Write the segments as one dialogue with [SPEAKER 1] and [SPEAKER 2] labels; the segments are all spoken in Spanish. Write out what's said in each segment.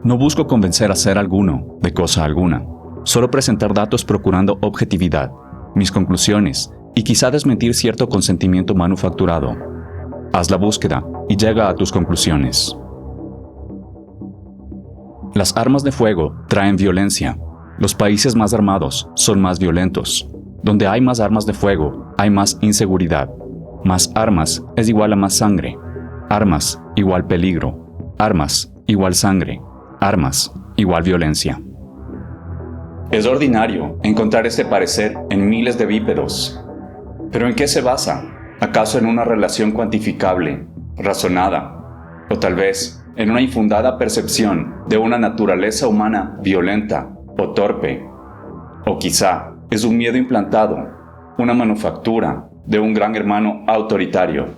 [SPEAKER 1] No busco convencer a ser alguno de cosa alguna, solo presentar datos procurando objetividad, mis conclusiones y quizá desmentir cierto consentimiento manufacturado. Haz la búsqueda y llega a tus conclusiones. Las armas de fuego traen violencia. Los países más armados son más violentos. Donde hay más armas de fuego, hay más inseguridad. Más armas es igual a más sangre. Armas igual peligro. Armas igual sangre. Armas igual violencia. Es ordinario encontrar este parecer en miles de bípedos. ¿Pero en qué se basa? ¿Acaso en una relación cuantificable, razonada? ¿O tal vez en una infundada percepción de una naturaleza humana violenta o torpe? ¿O quizá es un miedo implantado, una manufactura de un gran hermano autoritario?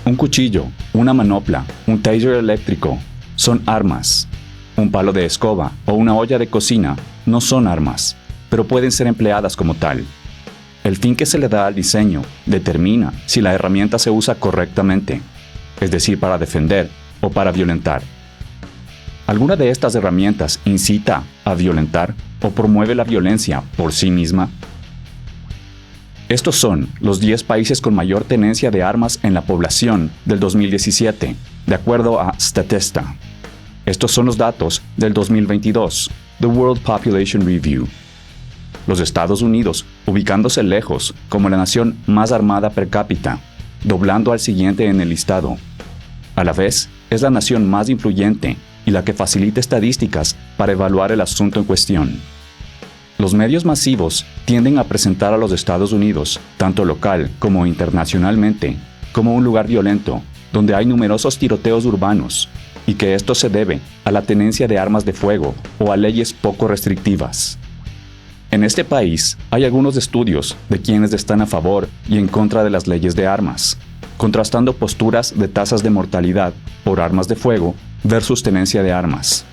[SPEAKER 1] Un cuchillo, una manopla, un taser eléctrico son armas. Un palo de escoba o una olla de cocina no son armas, pero pueden ser empleadas como tal. El fin que se le da al diseño determina si la herramienta se usa correctamente, es decir, para defender o para violentar. ¿Alguna de estas herramientas incita a violentar o promueve la violencia por sí misma? Estos son los 10 países con mayor tenencia de armas en la población del 2017, de acuerdo a Statista. Estos son los datos del 2022, The World Population Review. Los Estados Unidos, ubicándose lejos como la nación más armada per cápita, doblando al siguiente en el listado. A la vez, es la nación más influyente y la que facilita estadísticas para evaluar el asunto en cuestión. Los medios masivos tienden a presentar a los Estados Unidos, tanto local como internacionalmente, como un lugar violento, donde hay numerosos tiroteos urbanos, y que esto se debe a la tenencia de armas de fuego o a leyes poco restrictivas. En este país hay algunos estudios de quienes están a favor y en contra de las leyes de armas, contrastando posturas de tasas de mortalidad por armas de fuego versus tenencia de armas.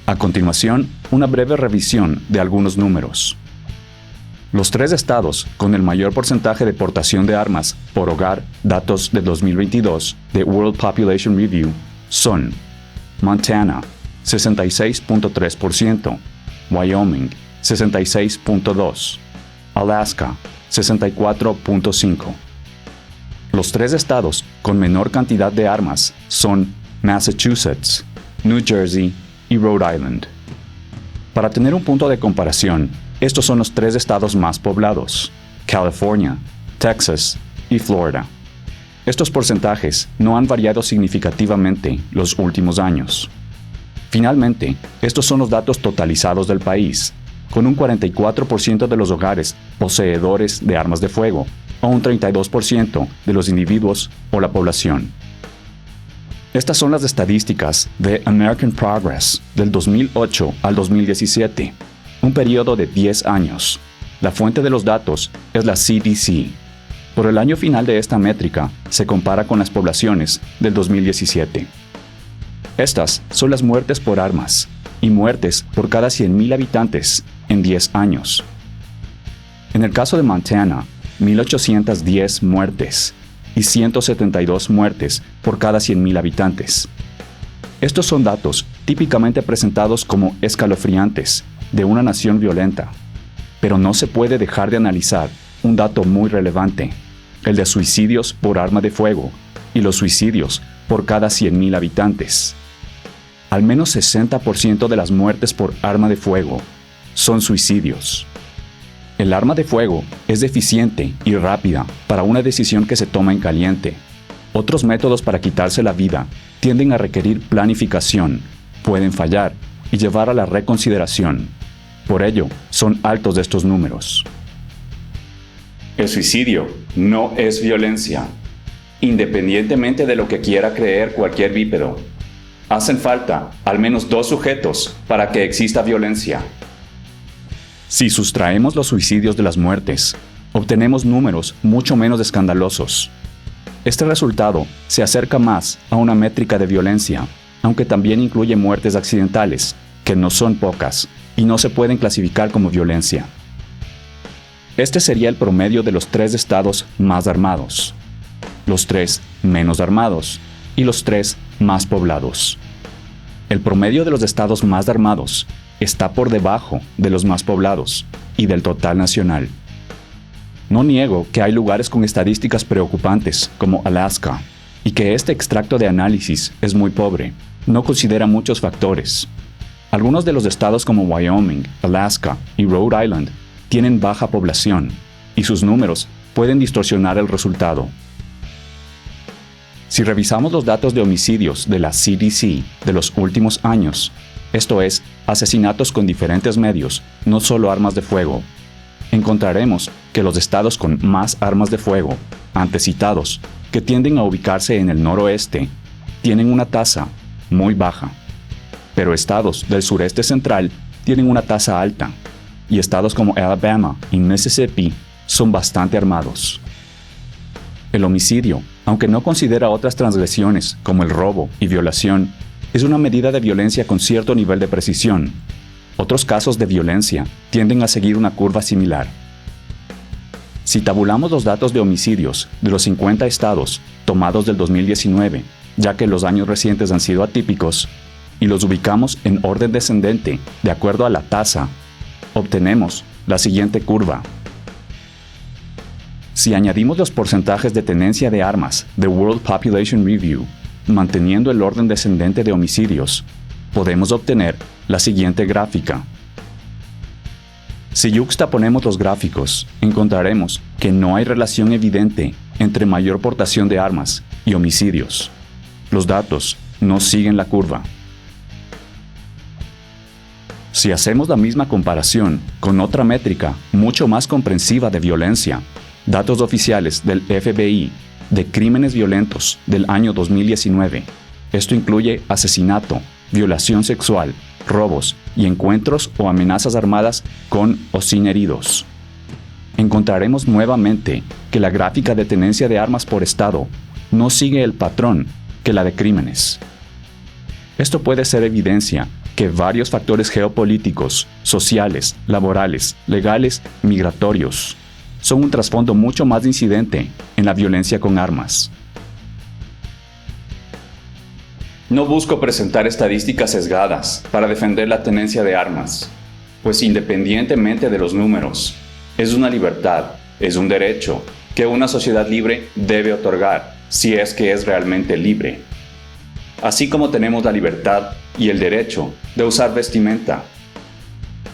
[SPEAKER 1] A continuación, una breve revisión de algunos números. Los 3 estados con el mayor porcentaje de portación de armas por hogar, datos de 2022 de World Population Review, son Montana, 66.3%, Wyoming, 66.2%, Alaska, 64.5%. Los 3 estados con menor cantidad de armas son Massachusetts, New Jersey y Rhode Island. Para tener un punto de comparación, estos son los 3 estados más poblados: California, Texas y Florida. Estos porcentajes no han variado significativamente los últimos años. Finalmente, estos son los datos totalizados del país, con un 44% de los hogares poseedores de armas de fuego, o un 32% de los individuos o la población. Estas son las estadísticas de American Progress del 2008 al 2017, un periodo de 10 años. La fuente de los datos es la CDC. Por el año final de esta métrica, se compara con las poblaciones del 2017. Estas son las muertes por armas y muertes por cada 100.000 habitantes en 10 años. En el caso de Montana, 1.810 muertes y 172 muertes por cada 100.000 habitantes. Estos son datos típicamente presentados como escalofriantes de una nación violenta, pero no se puede dejar de analizar un dato muy relevante, el de suicidios por arma de fuego y los suicidios por cada 100.000 habitantes. Al menos 60% de las muertes por arma de fuego son suicidios. El arma de fuego es eficiente y rápida para una decisión que se toma en caliente. Otros métodos para quitarse la vida tienden a requerir planificación, pueden fallar y llevar a la reconsideración. Por ello, son altos estos números. El suicidio no es violencia, independientemente de lo que quiera creer cualquier bípedo. Hacen falta al menos 2 sujetos para que exista violencia. Si sustraemos los suicidios de las muertes, obtenemos números mucho menos escandalosos. Este resultado se acerca más a una métrica de violencia, aunque también incluye muertes accidentales, que no son pocas, y no se pueden clasificar como violencia. Este sería el promedio de los 3 estados más armados, los 3 menos armados y los 3 más poblados. El promedio de los estados más armados está por debajo de los más poblados y del total nacional. No niego que hay lugares con estadísticas preocupantes, como Alaska, y que este extracto de análisis es muy pobre. No considera muchos factores. Algunos de los estados como Wyoming, Alaska y Rhode Island tienen baja población, y sus números pueden distorsionar el resultado. Si revisamos los datos de homicidios de la CDC de los últimos años, esto es, asesinatos con diferentes medios, no solo armas de fuego, encontraremos que los estados con más armas de fuego, antes citados, que tienden a ubicarse en el noroeste, tienen una tasa muy baja. Pero estados del sureste central tienen una tasa alta, y estados como Alabama y Mississippi son bastante armados. El homicidio, aunque no considera otras transgresiones como el robo y violación, es una medida de violencia con cierto nivel de precisión. Otros casos de violencia tienden a seguir una curva similar. Si tabulamos los datos de homicidios de los 50 estados tomados del 2019, ya que los años recientes han sido atípicos, y los ubicamos en orden descendente de acuerdo a la tasa, obtenemos la siguiente curva. Si añadimos los porcentajes de tenencia de armas de World Population Review, manteniendo el orden descendente de homicidios, podemos obtener la siguiente gráfica. Si yuxtaponemos los gráficos, encontraremos que no hay relación evidente entre mayor portación de armas y homicidios. Los datos no siguen la curva. Si hacemos la misma comparación con otra métrica mucho más comprensiva de violencia, datos oficiales del FBI de crímenes violentos del año 2019, esto incluye asesinato, violación sexual, robos y encuentros o amenazas armadas con o sin heridos. Encontraremos nuevamente que la gráfica de tenencia de armas por estado no sigue el patrón que la de crímenes. Esto puede ser evidencia que varios factores geopolíticos, sociales, laborales, legales, migratorios, son un trasfondo mucho más incidente en la violencia con armas. No busco presentar estadísticas sesgadas para defender la tenencia de armas, pues independientemente de los números, es una libertad, es un derecho que una sociedad libre debe otorgar, si es que es realmente libre. Así como tenemos la libertad y el derecho de usar vestimenta.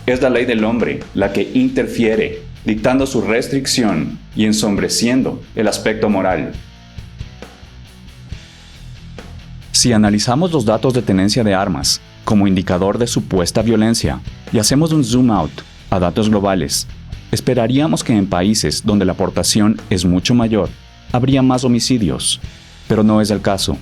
[SPEAKER 1] Es la ley del hombre la que interfiere, dictando su restricción y ensombreciendo el aspecto moral. Si analizamos los datos de tenencia de armas como indicador de supuesta violencia y hacemos un zoom out a datos globales, esperaríamos que en países donde la aportación es mucho mayor, habría más homicidios, pero no es el caso.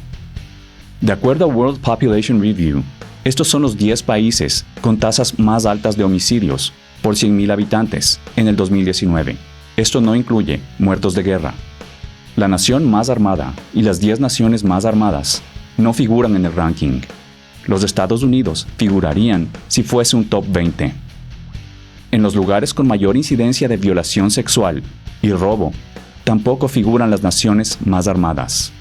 [SPEAKER 1] De acuerdo a World Population Review, estos son los 10 países con tasas más altas de homicidios por 100.000 habitantes en el 2019. Esto no incluye muertos de guerra. La nación más armada y las 10 naciones más armadas no figuran en el ranking. Los Estados Unidos figurarían si fuese un top 20. En los lugares con mayor incidencia de violación sexual y robo, tampoco figuran las naciones más armadas.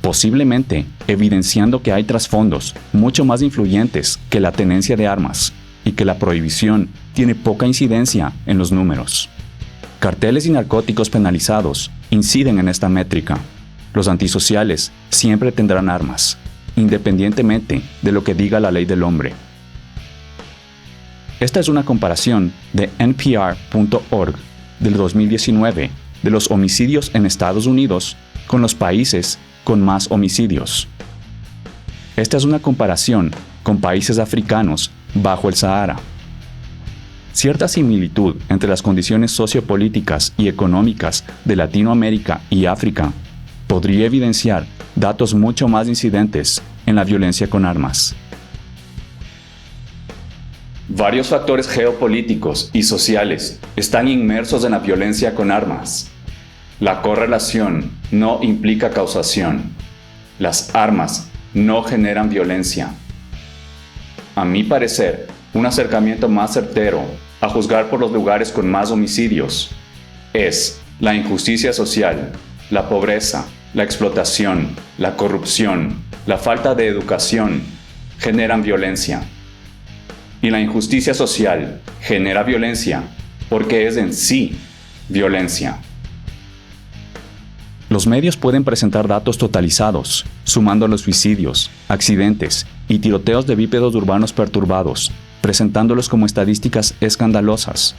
[SPEAKER 1] Posiblemente evidenciando que hay trasfondos mucho más influyentes que la tenencia de armas y que la prohibición tiene poca incidencia en los números. Carteles y narcóticos penalizados inciden en esta métrica. Los antisociales siempre tendrán armas, independientemente de lo que diga la ley del hombre. Esta es una comparación de NPR.org del 2019 de los homicidios en Estados Unidos con los países con más homicidios. Esta es una comparación con países africanos bajo el Sahara. Cierta similitud entre las condiciones sociopolíticas y económicas de Latinoamérica y África podría evidenciar datos mucho más incidentes en la violencia con armas. Varios factores geopolíticos y sociales están inmersos en la violencia con armas. La correlación no implica causación. Las armas no generan violencia. A mi parecer, un acercamiento más certero a juzgar por los lugares con más homicidios es la injusticia social, la pobreza, la explotación, la corrupción, la falta de educación generan violencia. Y la injusticia social genera violencia porque es en sí violencia. Los medios pueden presentar datos totalizados, sumando los suicidios, accidentes y tiroteos de bípedos urbanos perturbados, presentándolos como estadísticas escandalosas.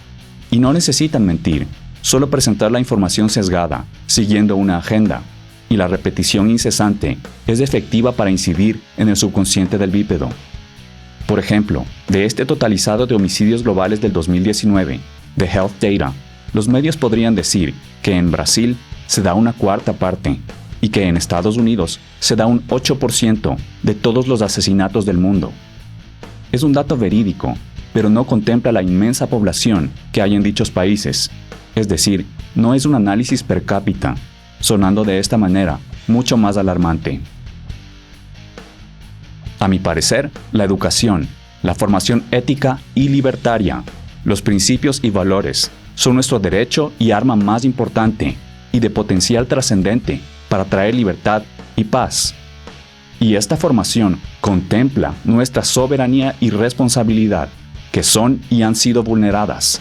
[SPEAKER 1] Y no necesitan mentir, solo presentar la información sesgada, siguiendo una agenda. Y la repetición incesante es efectiva para incidir en el subconsciente del bípedo. Por ejemplo, de este totalizado de homicidios globales del 2019, de Health Data, los medios podrían decir que en Brasil se da una cuarta parte y que en Estados Unidos se da un 8% de todos los asesinatos del mundo. Es un dato verídico, pero no contempla la inmensa población que hay en dichos países, es decir, no es un análisis per cápita, sonando de esta manera mucho más alarmante. A mi parecer, la educación, la formación ética y libertaria, los principios y valores son nuestro derecho y arma más importante y de potencial trascendente para traer libertad y paz. Y esta formación contempla nuestra soberanía y responsabilidad, que son y han sido vulneradas.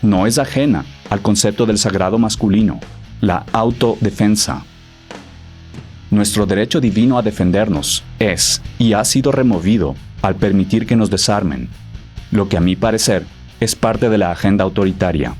[SPEAKER 1] No es ajena al concepto del sagrado masculino, la autodefensa. Nuestro derecho divino a defendernos es y ha sido removido al permitir que nos desarmen, lo que a mi parecer es parte de la agenda autoritaria.